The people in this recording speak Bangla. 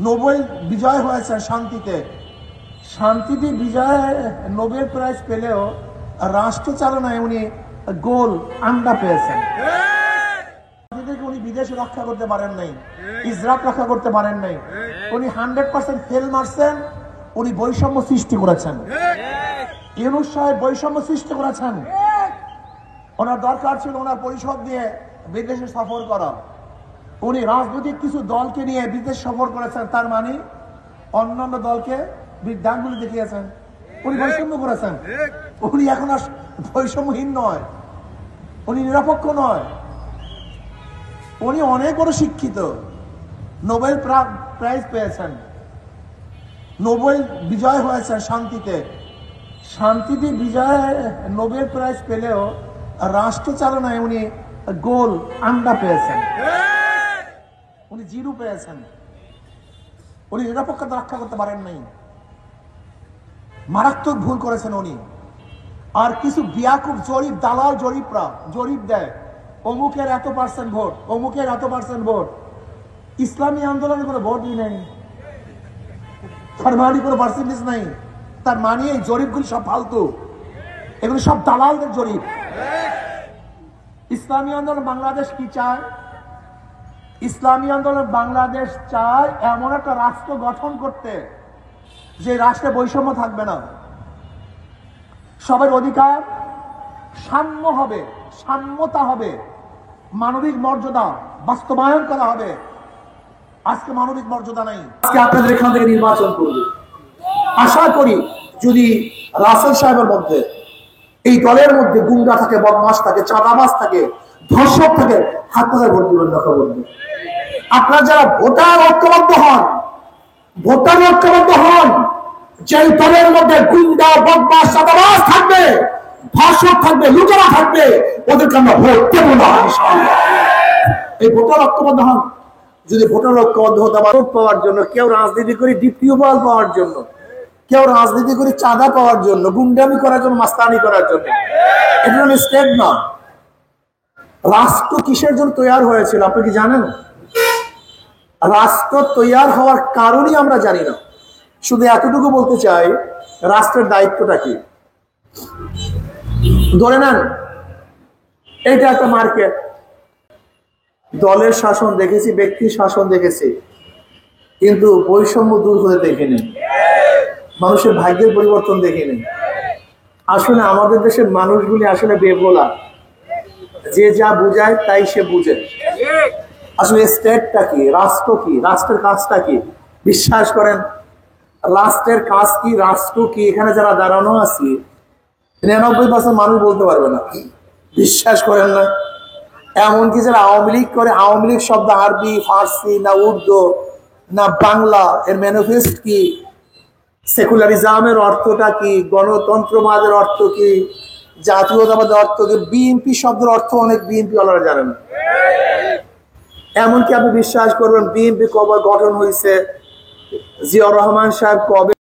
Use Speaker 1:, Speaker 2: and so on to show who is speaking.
Speaker 1: নোবেল বিজয় হয়েছে শান্তিতে। শান্তিতে বিজয় নোবেল প্রাইজ পেলেও রাষ্ট্র চালনায় উনি গোল আন্ডা পেয়েছেন। উনি বিদেশ রক্ষা করতে পারেন নাই, ইসরায়েল রক্ষা করতে পারেন নাই। উনি 100% ফেল মারছেন। উনি বৈষম্য সৃষ্টি করেছেন। ইউনূস সাহেব বৈষম্য সৃষ্টি করেছেন। ওনার দরকার ছিল ওনার পরিষদ দিয়ে বিদেশে সফর করা। উনি রাজনৈতিক কিছু দলকে নিয়ে বিদেশ সফর করেছেন, তার মানে অন্যান্য দলকে বৃদ্ধাঙ্গুলি দেখিয়েছেন। উনি বৈষম্য করেছেন। উনি এখন আর বৈষম্যহীন নয়, উনি নিরপেক্ষ নয়, উনি অনেক বড় শিক্ষিত, নোবেল প্রাইজ পেয়েছেন, নোবেল বিজয় হয়েছে শান্তিতে। শান্তিতে বিজয় নোবেল প্রাইজ পেলেও রাষ্ট্র চালনায় উনি গোল আন্ডা পেয়েছেন, উনি জিরো পেয়েছেন। উনি নিরপেক্ষতা রক্ষা করতে পারেন নাই, মারাত্মক ভুল করেছেন উনি। আর কিছু বিয়াকুব জরিপ দালাল জরিপ দেয়, অমুকের এত পার্সেন্ট ভোট, অমুকের এত পার্সেন্ট ভোট। ইসলামী আন্দোলনে কোনো ভোটই নেই, তার মানে কোনো পার্সেন্টেজ নাই। তার মানে এই জরিপগুলি সব ফালতু, এগুলি সব দালালদের জরিপ। ইসলামী আন্দোলন বাংলাদেশ কি চায়? ইসলামী আন্দোলন বাংলাদেশ চায় এমন একটা রাষ্ট্র গঠন করতে যে রাষ্ট্রে বৈষম্য থাকবে না, সবার অধিকার সাম্য হবে, সাম্যতা হবে, মানবিক মর্যাদা বাস্তবায়ন করা হবে। আজকে মানবিক মর্যাদা নাই। আজকে আপনাদের এখান থেকে নির্বাচন করবে, আশা করি যদি রাসেল সাহেবের মধ্যে, এই দলের মধ্যে গুন্ডা থাকে, বদমাশ থাকে, চাঁদাবাজ থাকে, ধর্ষক থাকে, হাত ধরে ভোট দিবেন না। খবর নেই, আপনারা যারা ভোটার ঐক্যবদ্ধ হন, যে দলের মধ্যে গুন্ডা, বদমাশ, চাঁদাবাজ থাকবে, ধর্ষক থাকবে, লুটেরা থাকবে, ওদেরকে আমরা ভোট দেবো না ইনশাআল্লাহ। এই ভোটার ঐক্যবদ্ধ হন। যদি ভোটার ঐক্যবদ্ধ হতে পারে, ভোট পাওয়ার জন্য, কেউ রাজনীতি করে দ্বিতীয় বল পাওয়ার জন্য, কেউ রাজনীতি করে চাঁদা পাওয়ার জন্য, গুন্ডামি করার জন্য, মাস্তানি করার জন্য, এটা হলো স্টেট না। রাষ্ট্র কিসের জন্য তৈরি হয়েছিল আপনি কি জানেন? রাষ্ট্র তৈরি হওয়ার কারণই আমরা জানি না। শুধু এতটুকু বলতে চাই, রাষ্ট্রের দায়িত্বটা কি। ধরে নেন এটা একটা মার্কেট, দলের শাসন দেখেছি, ব্যক্তির শাসন দেখেছি, কিন্তু বৈষম্য দূর হতে দেখিনি, মানুষের ভাগ্যের পরিবর্তন দেখিনি। আসলে আমাদের দেশের মানুষগুলি আসলে বেভোলা, যে যা বুঝায় তাই সে বুঝে। আসলে স্টেটটা কি, রাষ্ট্র কি, রাষ্ট্রের কাজটা কি বিশ্বাস করেন? রাষ্ট্রের কাজ কি, রাষ্ট্র কি, এখানে যারা দাঁড়ানো আছি 99% মানুষ বলতে পারবে না, বিশ্বাস করেন না। এমনকি যারা আওয়ামী লীগ করে, আওয়ামী লীগ শব্দ আরবি, ফার্সি, না উর্দু, না বাংলা, এর ম্যানিফেস্ট কি, সেকুলারিজমের অর্থটা কি, গণতন্ত্রবাদের অর্থ কি, জাতীয়তাবাদের অর্থ কি, বিএনপি শব্দের অর্থ অনেক বিএনপি ওনারা জানেন। এমনকি আপনি বিশ্বাস করবেন বিএনপি কবে গঠন হয়েছে, জিয়াউর রহমান সাহেব কবে